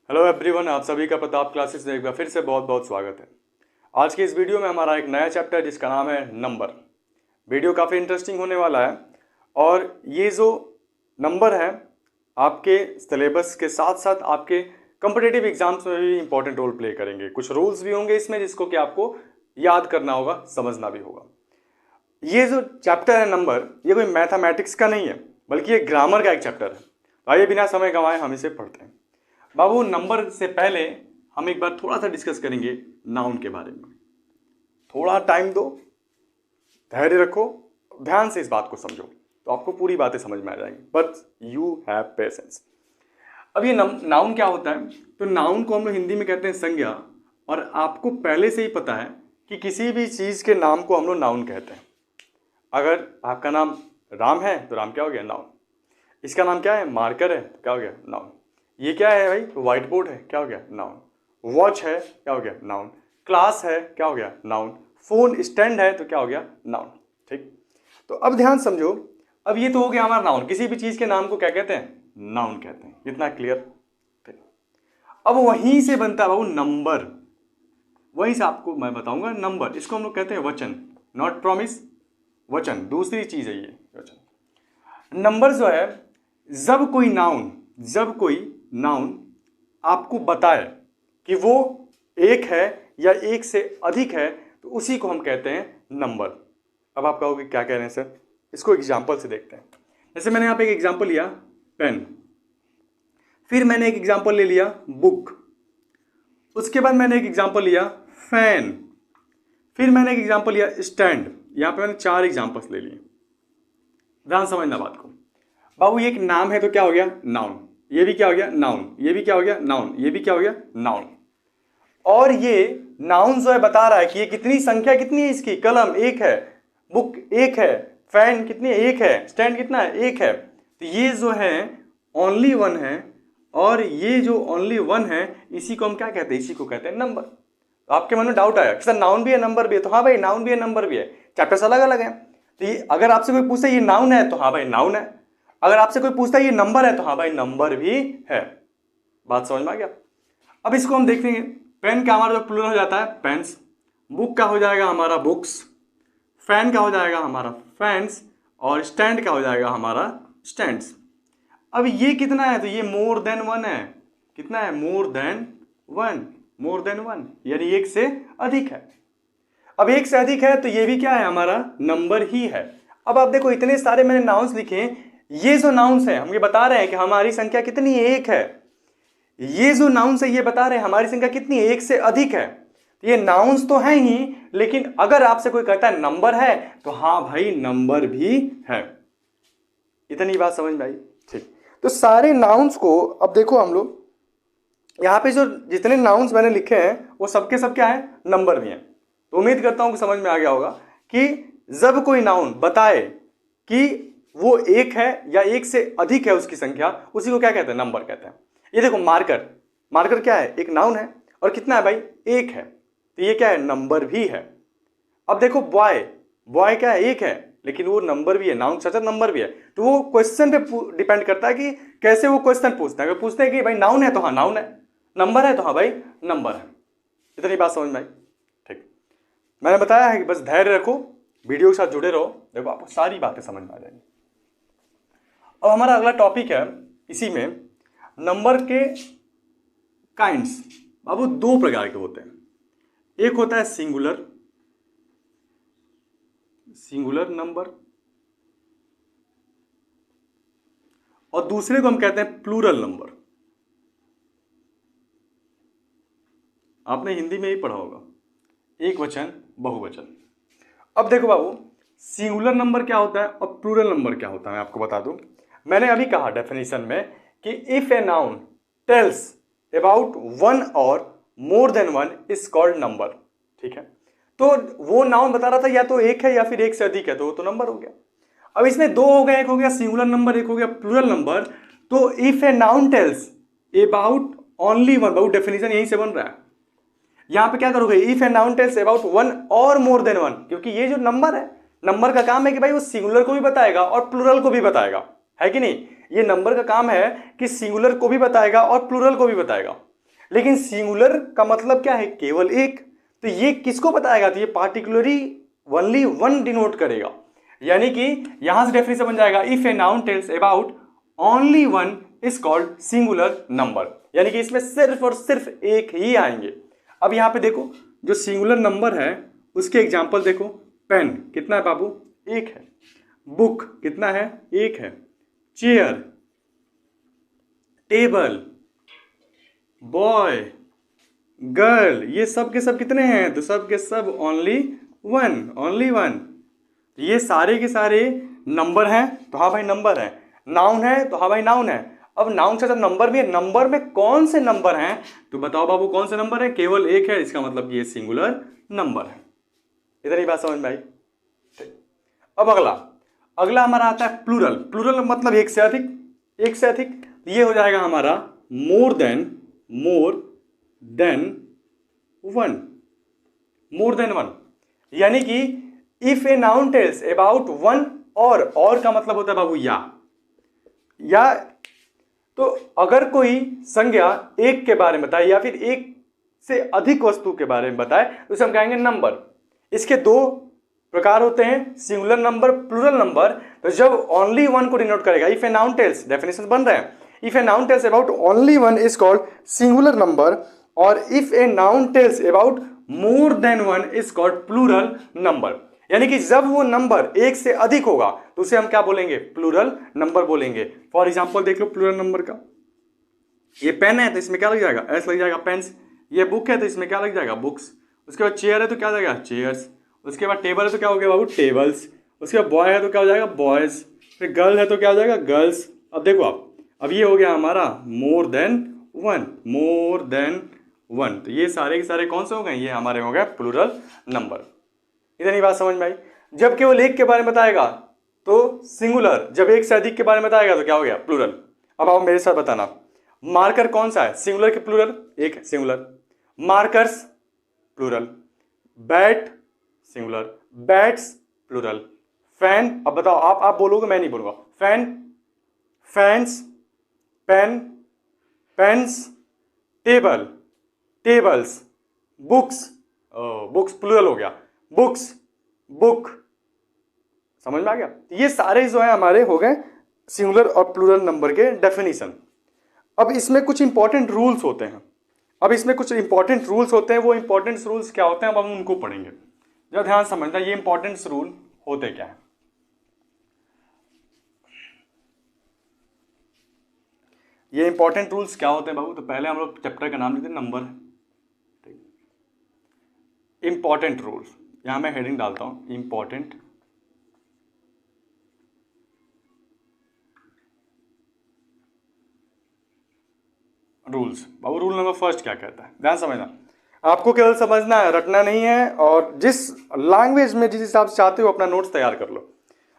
Hello everyone, आप सभी का प्रताप क्लासेस में एक बार फिर से बहुत बहुत स्वागत है। आज की इस वीडियो में हमारा एक नया चैप्टर जिसका नाम है नंबर। वीडियो काफ़ी इंटरेस्टिंग होने वाला है और ये जो नंबर है आपके सिलेबस के साथ साथ आपके कॉम्पिटिटिव एग्जाम्स में भी इंपॉर्टेंट रोल प्ले करेंगे। कुछ रूल्स भी होंगे इसमें जिसको कि आपको याद करना होगा, समझना भी होगा। ये जो चैप्टर है नंबर, ये कोई मैथमेटिक्स का नहीं है बल्कि ये ग्रामर का एक चैप्टर है। तो आइए बिना समय गंवाए हम इसे पढ़ते हैं। बाबू, नंबर से पहले हम एक बार थोड़ा सा डिस्कस करेंगे नाउन के बारे में। थोड़ा टाइम दो, धैर्य रखो, ध्यान से इस बात को समझो तो आपको पूरी बातें समझ में आ जाएंगी। But you have patience. अब ये नाउन क्या होता है? तो नाउन को हम लोग हिंदी में कहते हैं संज्ञा। और आपको पहले से ही पता है कि किसी भी चीज़ के नाम को हम लोग नाउन कहते हैं। अगर आपका नाम राम है तो राम क्या हो गया? नाउन। इसका नाम क्या है? मार्कर है तो क्या हो गया? नाउन। ये क्या है भाई? व्हाइट बोर्ड है, क्या हो गया? नाउन। वॉच है, क्या हो गया? नाउन। क्लास है, क्या हो गया? नाउन। फोन स्टैंड है तो क्या हो गया? नाउन। ठीक, तो अब ध्यान समझो। अब ये तो हो गया हमारा नाउन। किसी भी चीज के नाम को क्या कहते हैं? नाउन कहते हैं। इतना क्लियर? ठीक, अब वहीं से बनता है बाबू नंबर। वहीं से आपको मैं बताऊंगा नंबर। इसको हम लोग कहते हैं वचन, नॉट प्रॉमिस, वचन। दूसरी चीज है ये वचन। नंबर जो है, जब कोई नाउन आपको बताए कि वो एक है या एक से अधिक है तो उसी को हम कहते हैं नंबर। अब आप कहोगे क्या कह रहे हैं सर? इसको एग्जाम्पल से देखते हैं। जैसे मैंने यहाँ पे एक एग्जाम्पल लिया पेन, फिर मैंने एक एग्जाम्पल ले लिया बुक, उसके बाद मैंने एक एग्जाम्पल लिया फैन, फिर मैंने एक एग्जाम्पल लिया स्टैंड। यहाँ पे मैंने 4 एग्जाम्पल्स ले लिए। ध्यान समझना बात को। बाबू ये एक नाम है तो क्या हो गया? नाउन। ये भी क्या हो गया? नाउन। ये भी क्या हो गया? नाउन। ये भी क्या हो गया? नाउन। और ये नाउन जो है बता रहा है कि ये कितनी संख्या कितनी है इसकी। कलम एक है, बुक एक है, फैन कितनी है? एक है, स्टैंड कितना है? एक है। तो ये जो है ओनली वन है, और ये जो ओनली वन है इसी को हम क्या कहते हैं? इसी को कहते हैं नंबर। तो आपके मन में डाउट आया कि सर नाउन भी है नंबर भी है। तो हाँ भाई, नाउन भी है नंबर भी है, चैप्टर्स अलग अलग है। तो ये अगर आपसे कोई पूछे ये नाउन है तो हाँ भाई नाउन है। अगर आपसे कोई पूछता है ये नंबर है तो हाँ भाई नंबर भी है। बात समझ में आ गया? अब इसको हम देखेंगे। पेन का हमारा जो प्लूरल हो जाता है पेन्स, बुक का हो जाएगा हमारा बुक्स, फैन का हो जाएगा हमारा फैंस, और स्टैंड का हो जाएगा हमारा स्टैंड्स। अब ये कितना है? तो ये मोर देन वन है। कितना है? मोर देन वन। मोर देन वन यानी एक से अधिक है। अब एक से अधिक है तो ये भी क्या है? हमारा नंबर ही है। अब आप देखो, इतने सारे मैंने नाउन्स लिखे हैं। ये जो नाउन्स है हम ये बता रहे हैं कि हमारी संख्या कितनी है? एक है। ये जो नाउन्स है ये बता रहे हैं हमारी संख्या कितनी है? एक से अधिक है। ये नाउन्स तो है ही, लेकिन अगर आपसे कोई कहता है नंबर है तो हाँ भाई नंबर भी है। इतनी बात समझ में आई? ठीक, तो सारे नाउन्स को अब देखो हम लोग यहाँ पे जो जितने नाउन्स मैंने लिखे हैं वो सबके सब क्या है? नंबर भी हैं। तो उम्मीद करता हूं कि समझ में आ गया होगा कि जब कोई नाउन बताए कि वो एक है या एक से अधिक है उसकी संख्या, उसी को क्या कहते हैं? नंबर कहते हैं। ये देखो मार्कर, मार्कर क्या है? एक नाउन है और कितना है भाई? एक है। तो ये क्या है? नंबर भी है। अब देखो बॉय, बॉय क्या है? एक है, लेकिन वो नंबर भी है, नाउन सच नंबर भी है। तो वो क्वेश्चन पे डिपेंड करता है कि कैसे वो क्वेश्चन पूछते हैं। अगर पूछते हैं कि भाई नाउन है तो हाँ नाउन है, नंबर है तो हाँ भाई नंबर है। इतनी बात समझ में आई? ठीक, मैंने बताया है कि बस धैर्य रखो, वीडियो के साथ जुड़े रहो, देखो आपको सारी बातें समझ में आ जाएंगी। अब हमारा अगला टॉपिक है इसी में नंबर के काइंड्स। बाबू 2 प्रकार के होते हैं। एक होता है सिंगुलर, सिंगुलर नंबर, और दूसरे को हम कहते हैं प्लूरल नंबर। आपने हिंदी में ही पढ़ा होगा, एक वचन बहुवचन। अब देखो बाबू, सिंगुलर नंबर क्या होता है और प्लूरल नंबर क्या होता है मैं आपको बता दूं। मैंने अभी कहा डेफिनेशन में कि if a noun tells about one or more than one is called number. ठीक है, तो वो नाउन बता रहा था या तो एक है या फिर एक से अधिक है, तो वो तो नंबर हो गया। अब इसमें 2 हो गए, एक हो गया सिंगुलर नंबर, एक हो गया प्लूरल नंबर। तो if a noun tells about only one, बहुत डेफिनेशन यहीं से बन रहा है। यहां पे क्या करोगे? If a noun tells about one or more than one, क्योंकि ये जो नंबर है, नंबर का काम है कि भाई वो सिंगुलर को भी बताएगा और प्लूरल को भी बताएगा, है कि नहीं? ये नंबर का काम है कि सिंगुलर को भी बताएगा और प्लूरल को भी बताएगा। लेकिन सिंगुलर का मतलब क्या है, केवल एक। तो ये किसको बताएगा, तो ये पार्टिकुलरली ओनली वन डिनोट करेगा। यानी कि यहां से डेफिनेशन बन जाएगा, if a noun tells about only one is called singular number. यानी कि इसमें सिर्फ और सिर्फ एक ही आएंगे। अब यहां पे देखो जो सिंगुलर नंबर है उसके एग्जाम्पल देखो। पेन कितना है बाबू, एक है। बुक कितना है, एक है। चेयर, टेबल, बॉय, गर्ल, ये सब के सब कितने हैं, तो सब के सब ओनली वन, ओनली वन। ये सारे के सारे नंबर हैं, तो हाँ भाई नंबर है। नाउन है, तो हाँ भाई नाउन है। अब नाउन से जब नंबर भी है, नंबर में कौन से नंबर हैं, तो बताओ बाबू कौन से नंबर है, केवल एक है, इसका मतलब ये सिंगुलर नंबर है। इधर ही बात समझ में आई। अब अगला अगला हमारा आता है प्लूरल। प्लूरल मतलब एक से अधिक, एक से अधिक। ये हो जाएगा हमारा मोर देन वन, मोर देन वन। यानी कि if a noun tells about one, और का मतलब होता है बाबू या तो अगर कोई संज्ञा एक के बारे में बताए या फिर एक से अधिक वस्तु के बारे में बताए तो उसे हम कहेंगे नंबर। इसके दो प्रकार होते हैं, सिंगुलर नंबर, प्लूरल नंबर। तो जब ओनली वन को डिनोट करेगा, if a noun tells, definition बन रहे हैं, if a noun tells about only one is called singular number, और if a noun tells about more than one is called plural number. यानी कि जब वो नंबर एक से अधिक होगा तो उसे हम क्या बोलेंगे, प्लूरल नंबर बोलेंगे। फॉर एग्जांपल देख लो प्लूरल नंबर का, ये पेन है तो इसमें क्या लग जाएगा, एस लग जाएगा, पेन्स। ये बुक है तो इसमें क्या लग जाएगा, बुक्स। उसके बाद चेयर है तो क्या हो जाएगा, चेयर्स। उसके बाद टेबल है तो क्या हो गया बाबू, टेबल्स। उसके बाद बॉय है तो क्या हो जाएगा, बॉयज। फिर गर्ल है तो क्या हो जाएगा, गर्ल्स। अब देखो अब ये हो गया हमारा मोर देन वन, मोर देन वन। तो ये सारे के सारे कौन से हो गए, ये हमारे हो गए प्लूरल नंबर। इतनी बात समझ में आई। जब केवल एक के बारे में बताएगा तो सिंगुलर, जब एक से अधिक के बारे में बताएगा तो क्या हो गया, प्लूरल। अब आप मेरे साथ बताना, मार्कर कौन सा है, सिंगुलर के प्लूरल, एक है singular. Markers plural. Bat singular, bats plural. Fan, अब बताओ आप बोलोगे मैं नहीं बोलूंगा। Fan, fans, pen, pens, table, tables, books, books plural हो गया, बुक्स, बुक। समझ में आ गया। ये सारे जो है हमारे हो गए सिंगुलर और प्लूरल नंबर के डेफिनेशन। अब इसमें कुछ इंपॉर्टेंट रूल्स होते हैं, वो इंपॉर्टेंट रूल्स क्या होते हैं अब हम उनको पढ़ेंगे। जरा ध्यान समझना, ये इंपॉर्टेंट रूल होते क्या है। ये इंपॉर्टेंट रूल्स क्या होते हैं बाबू, तो पहले हम लोग चैप्टर का नाम लेते हैं नंबर। इंपॉर्टेंट रूल्स, यहां मैं हेडिंग डालता हूं इंपॉर्टेंट रूल्स। बाबू रूल नंबर फर्स्ट क्या कहता है, ध्यान समझना। आपको केवल समझना है, रटना नहीं है। और जिस लैंग्वेज में जिस हिसाब से चाहते हो अपना नोट्स तैयार कर लो,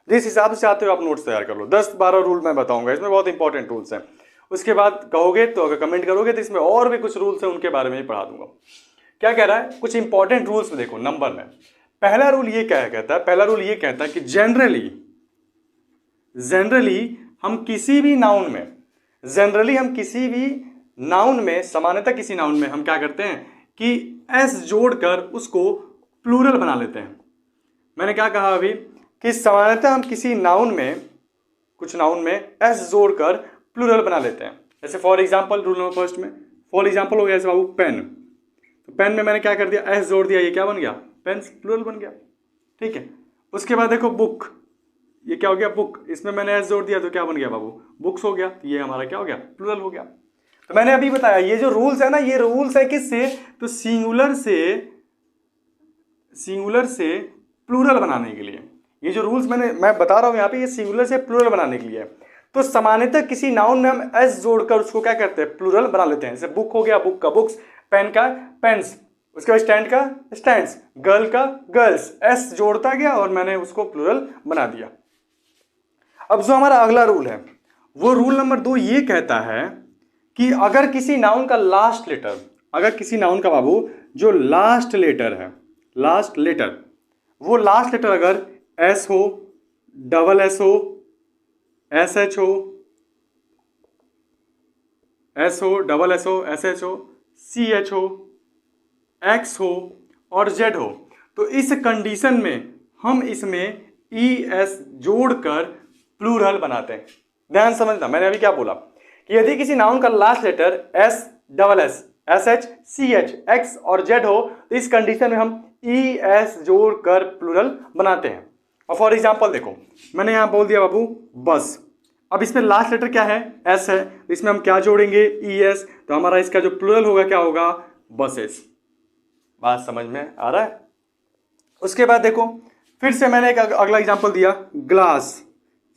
जिस हिसाब से चाहते हो आप नोट्स तैयार कर लो। 10-12 रूल मैं बताऊंगा, इसमें बहुत इंपॉर्टेंट रूल्स हैं। उसके बाद कहोगे तो अगर कमेंट करोगे तो इसमें और भी कुछ रूल्स हैं, उनके बारे में ही पढ़ा दूंगा। क्या कह रहा है, कुछ इंपॉर्टेंट रूल्स में देखो नंबर में। पहला रूल ये क्या कहता है, पहला रूल ये कहता है कि जनरली हम किसी भी नाउन में सामान्यतः किसी नाउन में हम क्या करते हैं कि एस जोड़कर उसको प्लूरल बना लेते हैं। मैंने क्या कहा अभी कि सामान्यतः हम किसी नाउन में, कुछ नाउन में एस जोड़कर प्लूरल बना लेते हैं। जैसे for example rule number first में फॉर एग्जांपल हो गया जैसे बाबू पेन, तो पेन में मैंने क्या कर दिया, एस जोड़ दिया, ये क्या बन गया, पेन्स, प्लूरल बन गया। ठीक है। उसके बाद देखो बुक, ये क्या हो गया, बुक, इसमें मैंने एस जोड़ दिया तो क्या बन गया बाबू, बुक्स हो गया। तो ये हमारा क्या हो गया, प्लूरल हो गया। तो मैंने अभी बताया ये जो रूल्स है ना, ये रूल्स है किससे, तो सिंगुलर से प्लूरल बनाने के लिए। ये जो रूल्स मैं बता रहा हूं यहाँ पे, ये सिंगुलर से प्लूरल बनाने के लिए। तो सामान्यतः किसी नाउन में हम एस जोड़कर उसको क्या करते हैं, प्लूरल बना लेते हैं। जैसे बुक हो गया, बुक का बुक्स, पेन का पेन्स, उसके बाद स्टैंड का स्टैंड्स, गर्ल का गर्ल्स, एस जोड़ता गया और मैंने उसको प्लूरल बना दिया। अब जो हमारा अगला रूल है वो रूल नंबर 2 ये कहता है कि अगर किसी नाउन का लास्ट लेटर, अगर किसी नाउन का बाबू जो लास्ट लेटर है, वो लास्ट लेटर अगर एस हो, डबल एस हो, एस एच हो, डबल एस हो, एस एच हो, CH हो, X हो और Z हो, तो इस कंडीशन में हम इसमें ES जोड़कर प्लूरल बनाते हैं। ध्यान समझना, मैंने अभी क्या बोला कि यदि किसी नाउन का last letter S double S SH CH X और Z हो तो इस कंडीशन में हम ES जोड़कर प्लूरल बनाते हैं। और फॉर एग्जांपल देखो, मैंने यहां बोल दिया बाबू बस, अब इसमें लास्ट लेटर क्या है? S है, तो इसमें हम क्या जोड़ेंगे? ES, तो हमारा इसका जो प्लूरल होगा क्या होगा? बसेस। बात समझ में आ रहा है? उसके बाद देखो, फिर से मैंने एक अगला एग्जांपल दिया, ग्लास,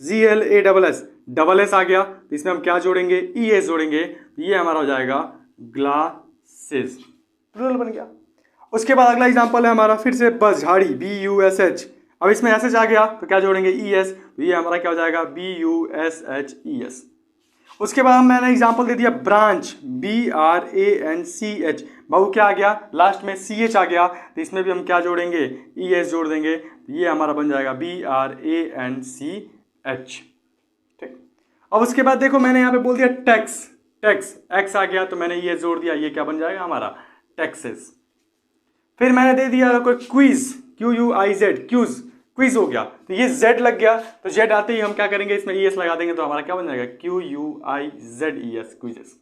GLASS डबल एस आ गया, तो इसमें हम क्या जोड़ेंगे? ES जोड़ेंगे, तो ये हमारा हो जाएगा ग्लासेस, प्लूरल बन गया। उसके बाद अगला एग्जांपल है हमारा फिर से बस, झाड़ी, BUSH, अब इसमें SH आ गया तो क्या जोड़ेंगे? ES, तो ये हमारा क्या हो जाएगा? BUSHES। उसके बाद मैंने एग्जांपल दे दिया ब्रांच, BRANCH, बाबू क्या आ गया? लास्ट में CH आ गया, तो इसमें भी हम क्या जोड़ेंगे? ES जोड़ देंगे, तो ये हमारा बन जाएगा BRANCH। ठीक, अब उसके बाद देखो मैंने यहाँ पे बोल दिया टैक्स, X आ गया तो मैंने ES जोड़ दिया, ये क्या बन जाएगा हमारा? टैक्सेस। फिर मैंने दे दिया कोई क्विज, QUIZ, क्विज हो गया, तो ये Z लग गया, तो Z आते ही हम क्या करेंगे? इसमें ES लगा देंगे, तो हमारा क्या बन जाएगा? QUIZES, quizzes.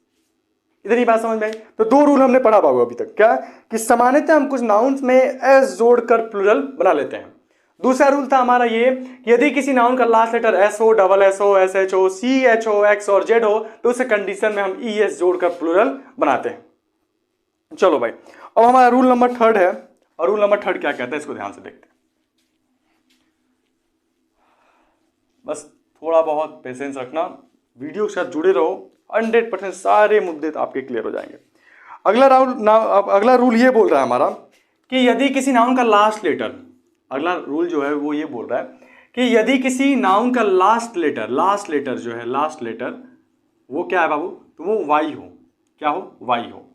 इधर ही बात समझ में आई? तो दो रूल हमने पढ़ा बाबू अभी तक, क्या कि सामान्यतः हम कुछ नाउन्स में S जोड़कर प्लूरल बना लेते हैं। दूसरा रूल था हमारा ये कि यदि किसी नाउन का लास्ट लेटर S हो, डबल S हो, SH हो, CH हो, X और Z हो तो उस कंडीशन में हम ES जोड़कर प्लूरल बनाते हैं। चलो भाई, अब हमारा रूल नंबर 3 है, और रूल नंबर 3 क्या कहता है इसको ध्यान से देखते हैं। बस थोड़ा बहुत पेशेंस रखना, वीडियो के साथ जुड़े रहो, 100% सारे मुद्दे तो आपके क्लियर हो जाएंगे। अगला रूल ये बोल रहा है हमारा कि यदि किसी नाउन का लास्ट लेटर, अगला रूल जो है वो ये बोल रहा है कि यदि किसी नाउन का लास्ट लेटर जो है, लास्ट लेटर वो क्या है बाबू? तो वो वाई हो, क्या हो? वाई हो,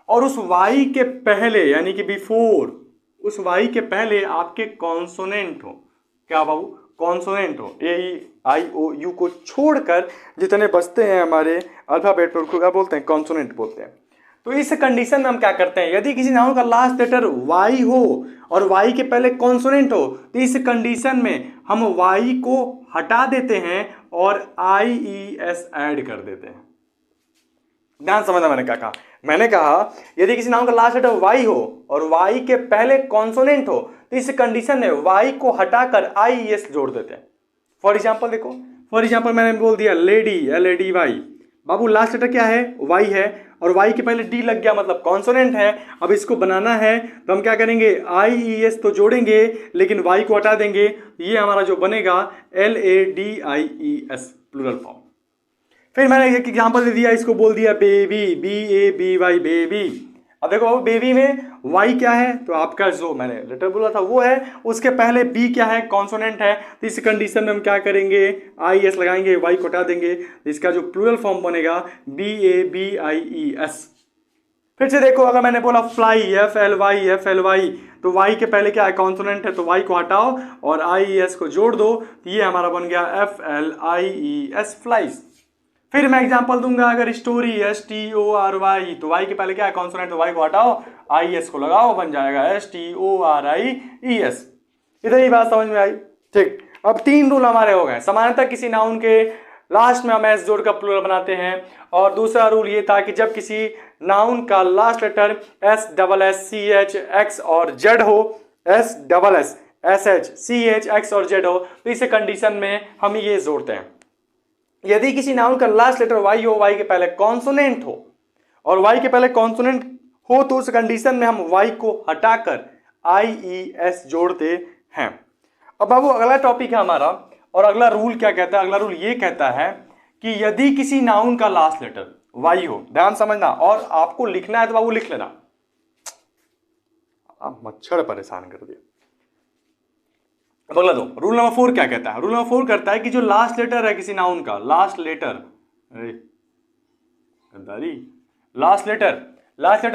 और उस वाई के पहले यानी कि बिफोर, उस वाई के पहले आपके कॉन्सोनेंट हो, क्या बाबू? कॉन्सोनेंट हो, AEIOU को छोड़कर जितने बचते हैं हमारे अल्फाबेट पर क्या बोलते हैं? कॉन्सोनेंट बोलते हैं। तो इस कंडीशन में हम क्या करते हैं? यदि किसी नाउन का लास्ट लेटर वाई हो और वाई के पहले कॉन्सोनेंट हो तो इस कंडीशन में हम वाई को हटा देते हैं और IES ऐड कर देते हैं। ध्यान समझना मैंने क्या कहा? मैंने कहा यदि किसी नाउन का लास्ट लेटर वाई हो और वाई के पहले कॉन्सोनेंट हो तो इस कंडीशन में वाई को हटाकर IES जोड़ देते हैं। फॉर एग्जाम्पल देखो, फॉर एग्जाम्पल मैंने बोल दिया लेडी, LADY, बाबू लास्ट लेटर क्या है? वाई है, और वाई के पहले डी लग गया मतलब कॉन्सोनेंट है। अब इसको बनाना है तो हम क्या करेंगे? IES तो जोड़ेंगे लेकिन वाई को हटा देंगे, ये हमारा जो बनेगा LADIES, प्लूरल फॉर्म। फिर मैंने एक एग्जांपल दे दिया, इसको बोल दिया बेबी, BABY, बेबी। अब देखो बेबी में वाई क्या है? तो आपका जो मैंने लेटर बोला था वो है, उसके पहले बी क्या है? कॉन्सोनेंट है, तो इस कंडीशन में हम क्या करेंगे? IES लगाएंगे, वाई को हटा देंगे, तो इसका जो प्लूरल फॉर्म बनेगा BABIES। फिर से देखो, अगर मैंने बोला फ्लाई, FLY, तो वाई के पहले क्या है? कॉन्सोनेंट है, तो वाई को हटाओ और IES को जोड़ दो, तो ये हमारा बन गया FLIES, फ्लाइज। फिर मैं एग्जांपल दूंगा, अगर स्टोरी, STORY, तो वाई के पहले क्या है? कॉन्सोनेंट, तो वाई को हटाओ, IES को लगाओ, बन जाएगा STORIES। इधर ही बात समझ में आई? ठीक, अब 3 रूल हमारे हो गए। सामान्यतः किसी नाउन के लास्ट में हम S जोड़कर प्लूरल बनाते हैं, और दूसरा रूल ये था कि जब किसी नाउन का last letter S double S CH X और Z हो, S double S SH CH X और Z हो, तो इस कंडीशन में हम ये जोड़ते हैं। यदि किसी नाउन का लास्ट लेटर वाई हो, वाई के पहले कॉन्सोनेंट हो, और वाई के पहले कॉन्सोनेंट हो तो उस कंडीशन में हम वाई को हटाकर IES जोड़ते हैं। अब बाबू अगला टॉपिक है हमारा, और अगला रूल क्या कहता है? अगला रूल ये कहता है कि यदि किसी नाउन का लास्ट लेटर वाई हो, ध्यान समझना, और आपको लिखना है तो बाबू लिख लेना, आप मच्छर परेशान कर दिया। अगला दो, रूल नंबर 4 क्या कहता है? रूल नंबर 4 कहता है कि जो लास्ट लेटर है किसी नाउन का, लास्ट लेटर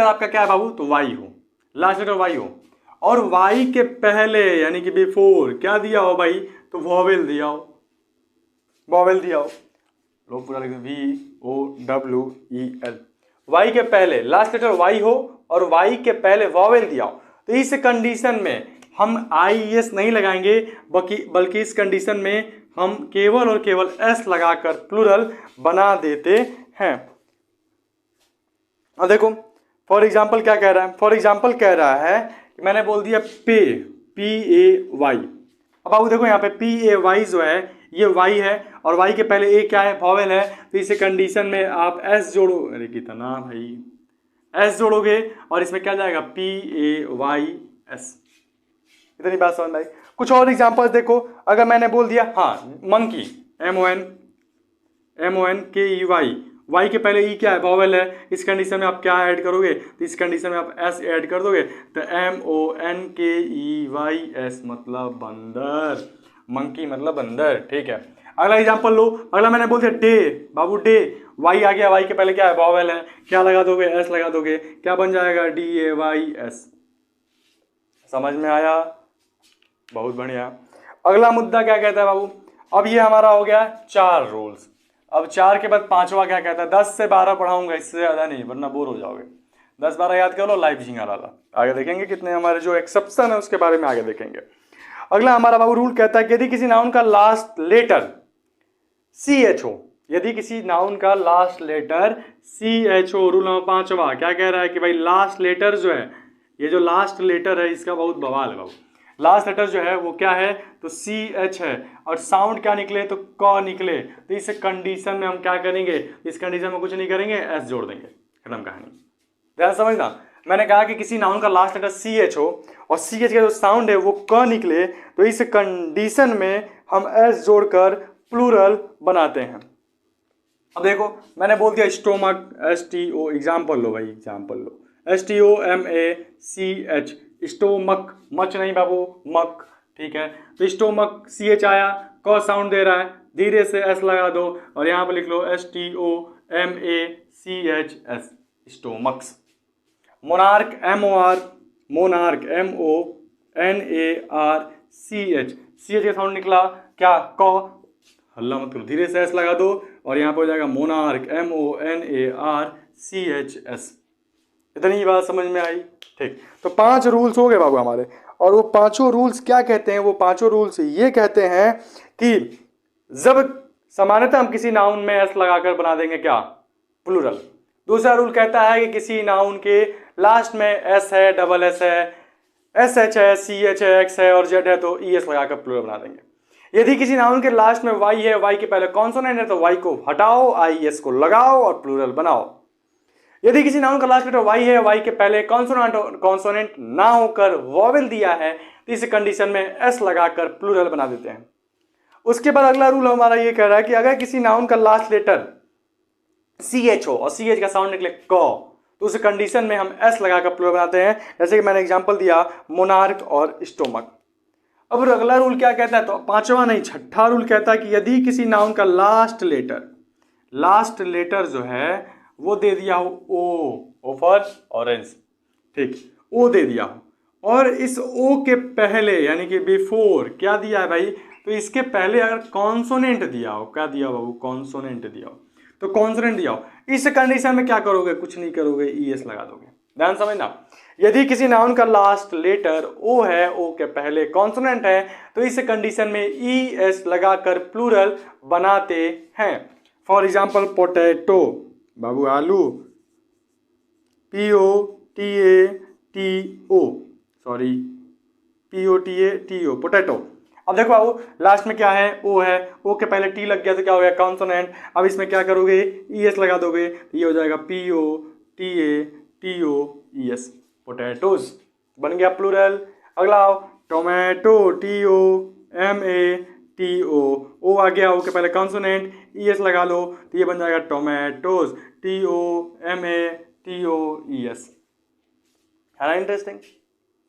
आपका क्या है बाबू? तो वाई हो, लास्ट लेटर वाई हो, और वाई के पहले यानी कि बिफोर क्या दिया हो भाई? तो वॉवेल दिया हो, लोग पूरा लिखते VOWEL, वाई के पहले लास्ट लेटर वाई हो और वाई के पहले वॉवेल दिया हो, तो इस कंडीशन में हम आई एस नहीं लगाएंगे, बल्कि इस कंडीशन में हम केवल और केवल एस लगाकर प्लूरल बना देते हैं। अब देखो फॉर एग्जाम्पल क्या कह रहा है, फॉर एग्जाम्पल कह रहा है कि मैंने बोल दिया पे, पी ए वाई। अब आप देखो यहाँ पे पी ए वाई जो है ये वाई है और वाई के पहले ए क्या है, वॉवेल है, तो इस कंडीशन में आप एस जोड़ो, अरे कितना भाई, एस जोड़ोगे और इसमें क्या जाएगा, पी ए वाई एस। इतनी बात समझ में आई। कुछ और एग्जांपल्स देखो, अगर मैंने बोल दिया हाँ मंकी, एम ओ एन के ई वाई, वाई के पहले ई क्या है, वॉवेल है, इस कंडीशन में आप क्या ऐड करोगे, तो इस कंडीशन में आप एस ऐड कर दोगे, तो एम ओ एन के ई वाई एस मतलब बंदर, मंकी मतलब बंदर। ठीक है, अगला एग्जांपल लो, अगला मैंने बोल दिया डे, बाबू डे, वाई आ गया, वाई के पहले क्या है, वॉवेल है, क्या लगा दोगे, एस लगा दोगे, क्या बन जाएगा, डी ए वाई एस। समझ में आया, बहुत बढ़िया। अगला मुद्दा क्या कहता है बाबू, अब ये हमारा हो गया 4 रूल्स। अब 4 के बाद 5वां क्या कहता है, 10 से 12 पढ़ाऊंगा, इससे ज्यादा नहीं, वरना बोर हो जाओगे। 10-12 याद कर लो, लाइफ झिंगा डाला। आगे देखेंगे कितने हमारे जो एक्सेप्शन है उसके बारे में आगे देखेंगे। अगला हमारा बाबू रूल कहता है कि यदि किसी नाउन का लास्ट लेटर सी एच हो, यदि किसी नाउन का लास्ट लेटर सी एच हो, रूल नंबर 5वां क्या कह रहा है कि भाई लास्ट लेटर जो है, ये जो लास्ट लेटर है इसका बहुत बवाल है बाबू। लास्ट लेटर जो है वो क्या है, तो सी एच है और साउंड क्या निकले, तो क निकले, तो इस कंडीशन में हम क्या करेंगे, इस कंडीशन में कुछ नहीं करेंगे, एस जोड़ देंगे, खत्म कहानी। ध्यान समझना, मैंने कहा कि किसी नाउन का लास्ट लेटर सी एच हो और सी एच का जो साउंड है वो क निकले, तो इस कंडीशन में हम एस जोड़कर प्लूरल बनाते हैं। अब देखो मैंने बोल दिया stomach, S T O, example लो भाई, एग्जाम्पल लो, S T O M A C H, stomach, much नहीं बाबू, मक। ठीक है, तो स्टोमक सी एच आया, क साउंड दे रहा है, धीरे से एस लगा दो और यहाँ पर लिख लो S T O M A C H S, stomachs. Monarch, M O R, monarch, M O N A R C H, C H का साउंड निकला क्या, क, हल्ला मत करो, धीरे से एस लगा दो और यहाँ पर हो जाएगा monarch, M O N A R C H S. इतनी बात समझ में आई। ठीक, तो 5 रूल्स हो गए बाबू हमारे, और वो 5 रूल्स क्या कहते हैं, वो 5 रूल्स ये कहते हैं कि जब सामान्यतः हम किसी नाउन में एस लगाकर बना देंगे क्या, प्लूरल। दूसरा रूल कहता है कि किसी नाउन के लास्ट में एस है, डबल एस है, एस एच है, सी एच है, एक्स है और जेड है, तो ई एस लगाकर प्लूरल बना देंगे। यदि किसी नाउन के लास्ट में वाई है, वाई के पहले कॉन्सोनेंट है, तो वाई को हटाओ, आई एस को लगाओ और प्लूरल बनाओ। यदि किसी नाउन का लास्ट लेटर वाई है, वाई के पहले कॉन्सोनेंट ना होकर वॉवेल दिया है, तो इस कंडीशन में एस लगाकर प्लूरल बना देते हैं। उसके बाद अगला रूल हमारा ये कह रहा है कि अगर किसी नाउन का लास्ट लेटर सी एच हो और सी एच का साउंड निकले क, तो उस कंडीशन में हम एस लगाकर प्लूरल बनाते हैं, जैसे कि मैंने एग्जांपल दिया मोनार्क और स्टोमक। अब अगला रूल क्या कहता है, तो 5वां नहीं 6ठा रूल कहता है कि यदि किसी नाउन का लास्ट लेटर जो है वो दे दिया हो ओ फॉर ऑरेंज, ठीक, ओ दे दिया हो और इस ओ के पहले यानी कि बिफोर क्या दिया है भाई, तो इसके पहले अगर कॉन्सोनेंट दिया हो, क्या दिया हो बाबू, कॉन्सोनेंट दिया हो, तो कॉन्सोनेंट दिया हो, इस कंडीशन में क्या करोगे, कुछ नहीं करोगे, ई एस लगा दोगे। ध्यान समझना, यदि किसी नाउन का लास्ट लेटर ओ है, ओ के पहले कॉन्सोनेंट है, तो इस कंडीशन में ई एस लगाकर प्लूरल बनाते हैं। फॉर एग्जाम्पल पोटैटो, बाबू आलू, P O T A T O, sorry P O T A T O, potato. अब देखो बाबू लास्ट में क्या है, ओ है, ओ के पहले टी लग गया तो क्या हो गया, कॉन्सोनेंट। अब इसमें क्या करोगे, ई एस लगा दोगे, तो ये हो जाएगा P O T A T O E S, potatoes, बन गया प्लूरल। अगला आओ tomato, T O M A T O आ गया, ओ के पहले कॉन्सोनेंट, ई एस लगा लो, तो ये बन जाएगा tomatoes, T O M A T O E S. है ना इंटरेस्टिंग,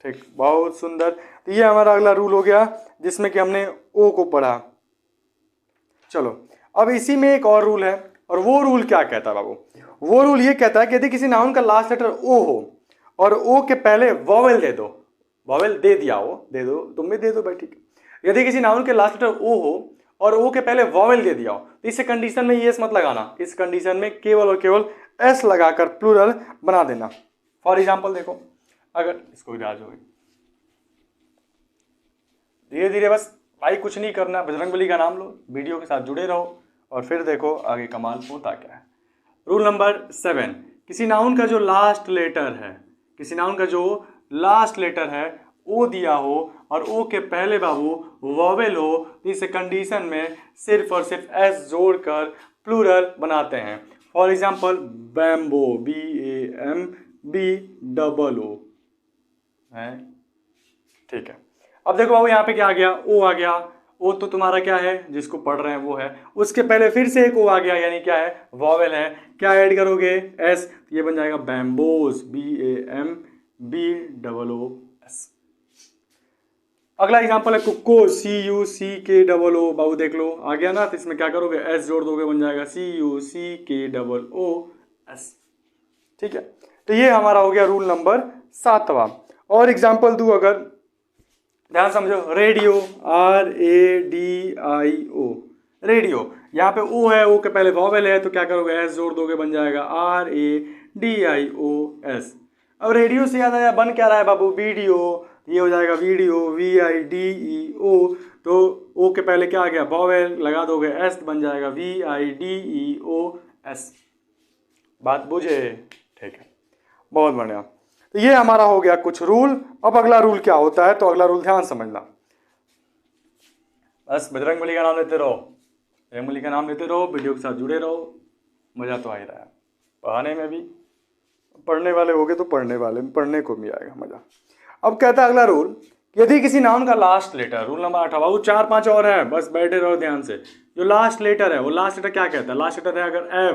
ठीक, बहुत सुंदर। तो ये हमारा अगला रूल हो गया जिसमें कि हमने ओ को पढ़ा। चलो अब इसी में एक और रूल है, और वो रूल क्या कहता है बाबू, वो रूल ये कहता है कि यदि किसी नाउन का लास्ट लेटर ओ हो और ओ के पहले वॉवेल दे दो, वॉवेल दे दिया हो, दे दो, तुम भी दे दो भाई, ठीक है, यदि किसी नाउन के लास्ट लेटर ओ हो और ओ के पहले वॉवेल दे दिया हो, तो इस कंडीशन में ई एस मत लगाना, इस कंडीशन में केवल और केवल एस लगाकर प्लूरल बना देना। फॉर एग्जाम्पल देखो, अगर इसको इलाज हो गई, धीरे धीरे बस भाई कुछ नहीं करना, बजरंगबली का नाम लो, वीडियो के साथ जुड़े रहो और फिर देखो आगे कमाल होता क्या है। रूल नंबर 7, किसी नाउन का जो लास्ट लेटर है, किसी नाउन का जो लास्ट लेटर है ओ दिया हो और ओ के पहले बाबू वॉवेल हो, तो इस कंडीशन में सिर्फ और सिर्फ एस जोड़कर प्लूरल बनाते हैं। फॉर एग्जाम्पल बैम्बो, BAMBO है, ठीक है। अब देखो बाबू यहाँ पे क्या आ गया, ओ आ गया। ओ तो तुम्हारा क्या है, जिसको पढ़ रहे हैं वो है, उसके पहले फिर से एक ओ आ गया, यानी क्या है, वॉवेल है। क्या ऐड करोगे, एस, ये बन जाएगा बैम्बोस, BAMBOOS। अगला एग्जांपल है कुक्को, CUCKOO, बाबू देख लो आ गया ना, तो इसमें क्या करोगे, एस जोड़ दोगे, बन जाएगा CUCKOOS। ठीक है, तो ये हमारा हो गया रूल नंबर 7वां। और एग्जांपल दूं अगर, ध्यान समझो, रेडियो, RADIO, रेडियो, यहाँ पे ओ है, ओ के पहले वॉवेल है, तो क्या करोगे, एस जोड़ दोगे, बन जाएगा RADIOS। अब रेडियो से याद आया, बन क्या रहा है बाबू, वीडियो, ये हो जाएगा वीडियो, VIDEO, तो ओ के पहले क्या आ गया, वॉवेल लगा दोगे, एस, बन जाएगा VIDEOS। बात बुझे, ठीक है, बहुत बढ़िया। तो ये हमारा हो गया कुछ रूल। अब अगला रूल क्या होता है, तो अगला रूल ध्यान समझना, बस बजरंगबली का नाम लेते रहो, बजरंगबली का नाम लेते रहो, वीडियो के साथ जुड़े रहो, मज़ा तो आ ही रहा है पढ़ाने में भी, पढ़ने वाले होगे तो पढ़ने को भी आएगा मज़ा। अब कहता है अगला रूल, यदि किसी नाउन का लास्ट लेटर, रूल नंबर 8, वो 4-5 और है, बस बैठे रहो ध्यान से। जो लास्ट लेटर है, वो लास्ट लेटर क्या कहता है, लास्ट लेटर है अगर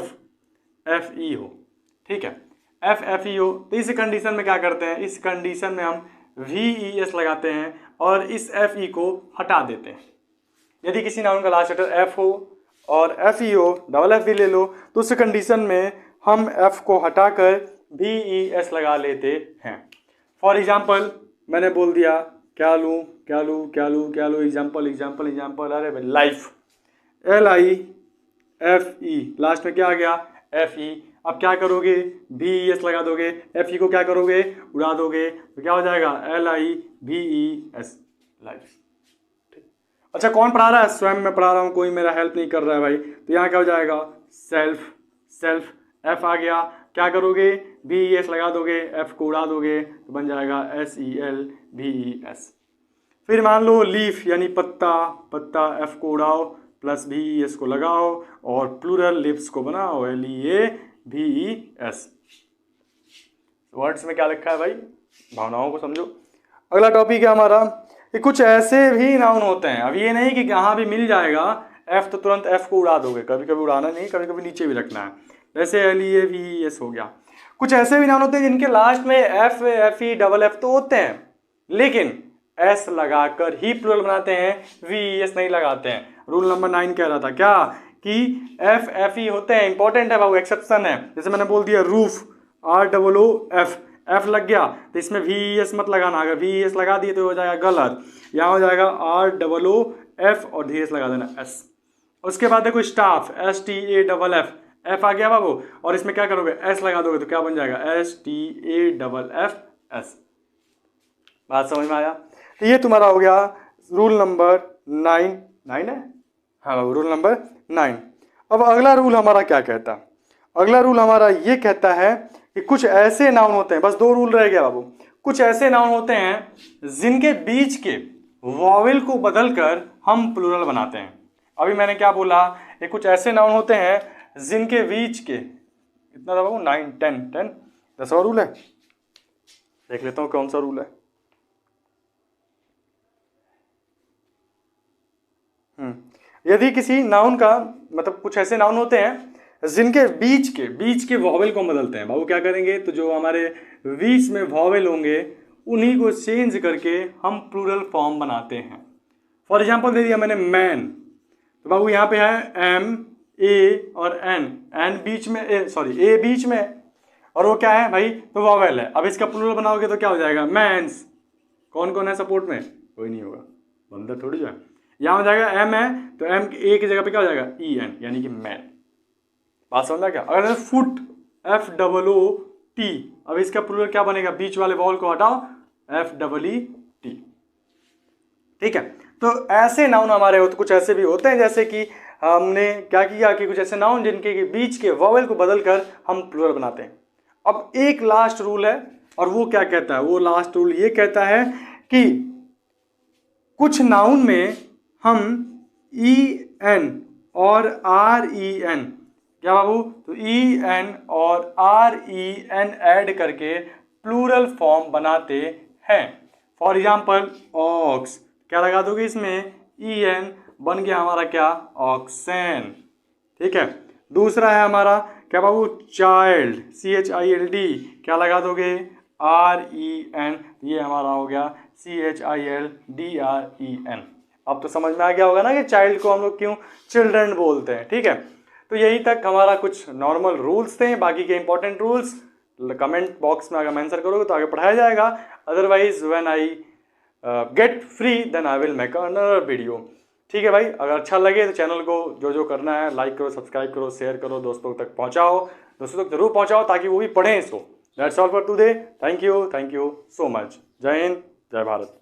FE हो, ठीक है, FE हो, तो इस कंडीशन में क्या करते हैं, इस कंडीशन में हम VES लगाते हैं और इस FE को हटा देते हैं। यदि किसी नाउन का लास्ट लेटर F हो और FE हो, डबल F भी ले लो, तो उस कंडीशन में हम F को हटाकर VES लगा लेते हैं। फॉर एग्जाम्पल मैंने बोल दिया, क्या लूँ, एग्जाम्पल, अरे भाई लाइफ, LIFE, लास्ट में क्या आ गया, FE। अब क्या करोगे, VES लगा दोगे, FE को क्या करोगे, उड़ा दोगे, तो क्या हो जाएगा, LIVES, लाइफ। अच्छा, कौन पढ़ा रहा है, स्वयं मैं पढ़ा रहा हूँ, कोई मेरा हेल्प नहीं कर रहा है भाई, तो यहाँ क्या हो जाएगा, सेल्फ, F आ गया, क्या करोगे, VES लगा दोगे, F को उड़ा दोगे, तो बन जाएगा SELVES। फिर मान लो लीफ यानी पत्ता, F को उड़ाओ प्लस VES को लगाओ और प्लूरल लिप्स को बनाओ, LEAVES। वर्ड्स में क्या लिखा है भाई, भावनाओं को समझो। अगला टॉपिक है हमारा कि कुछ ऐसे भी नाउन होते हैं, अब ये नहीं कि कहाँ भी मिल जाएगा F तो तुरंत F को उड़ा दोगे, कभी कभी उड़ाना नहीं, कभी कभी नीचे भी रखना है, जैसे LEAVES हो गया। कुछ ऐसे भी नाउन होते हैं जिनके लास्ट में F, FE, डबल F तो होते हैं, लेकिन S लगाकर ही प्लूरल बनाते हैं, VES नहीं लगाते हैं। रूल नंबर 9 कह रहा था क्या, कि F, FE होते हैं, इंपॉर्टेंट है बाबू, एक्सेप्शन है। जैसे मैंने बोल दिया रूफ, ROOF, F लग गया, तो इसमें VES मत लगाना, अगर VES लगा दिए तो हो जाएगा गलत, यहाँ हो जाएगा ROOF और धीरे लगा देना S। उसके बाद देखो स्टाफ, STAFF, F आ गया बाबू, और इसमें क्या करोगे, S लगा दोगे, तो क्या बन जाएगा, STAFFS। बात समझ में आया, तो ये तुम्हारा हो गया रूल नंबर 9 है, हाँ बाबू, रूल नंबर 9। अब अगला रूल हमारा क्या कहता है, अगला रूल हमारा ये कहता है कि कुछ ऐसे नाउन होते हैं, बस 2 रूल रह गया बाबू, कुछ ऐसे नाउन होते हैं जिनके बीच के वॉवेल को बदलकर हम प्लूरल बनाते हैं। अभी मैंने क्या बोला, ये कुछ ऐसे नाउन होते हैं जिनके बीच के, इतना था बाबू, 9, 10, 10वां रूल है, देख लेता हूँ कौन सा रूल है। यदि किसी नाउन का, मतलब कुछ ऐसे नाउन होते हैं जिनके बीच के वॉवेल को बदलते हैं, बाबू क्या करेंगे, तो जो हमारे बीच में वॉवेल होंगे उन्हीं को चेंज करके हम प्लूरल फॉर्म बनाते हैं। फॉर एग्जांपल दे दिया मैंने मैन, तो बाबू यहाँ पे है M, A और N बीच में, A बीच में, और वो क्या है भाई, तो वॉवेल है। अब इसका प्लूरल बनाओगे तो क्या हो जाएगा, मैंस। कौन कौन है सपोर्ट में, कोई नहीं होगा, बंदा थोड़ी जो है। यहाँ हो जाएगा M है, तो M A की जगह पे क्या हो जाएगा, EN, यानी कि मैन। बात समझ में क्या। अगर फुट, FOOT। अब इसका प्लूरल क्या बनेगा, बीच वाले वॉल को हटाओ, FEET। ठीक है, तो ऐसे नाउन हमारे होते, कुछ ऐसे भी होते हैं जैसे कि हमने क्या किया कि कुछ ऐसे नाउन जिनके बीच के वॉवेल को बदलकर हम प्लूरल बनाते हैं। अब एक लास्ट रूल है, और वो क्या कहता है, वो लास्ट रूल ये कहता है कि कुछ नाउन में हम EN और REN, क्या बाबू, तो EN और REN ऐड करके प्लूरल फॉर्म बनाते हैं। फॉर एग्जाम्पल ऑक्स, क्या लगा दोगे इसमें, EN, बन गया हमारा क्या, ऑक्सेन। ठीक है, दूसरा है हमारा क्या बाबू, चाइल्ड, CHILD, क्या लगा दोगे, REN, ये हमारा हो गया CHILDREN। अब तो समझ में आ गया होगा ना कि चाइल्ड को हम लोग क्यों चिल्ड्रन बोलते हैं। ठीक है, तो यही तक हमारा कुछ नॉर्मल रूल्स थे। बाकी के इंपॉर्टेंट रूल्स कमेंट बॉक्स में अगर मेंशन करोगे तो आगे पढ़ाया जाएगा। Otherwise when I get free then I will make another video. ठीक है भाई, अगर अच्छा लगे तो चैनल को जो जो करना है लाइक करो, सब्सक्राइब करो, शेयर करो, दोस्तों तक पहुंचाओ, दोस्तों तक जरूर पहुंचाओ ताकि वो भी पढ़ें इसको। That's all for today. Thank you so much. जय हिंद, जय भारत।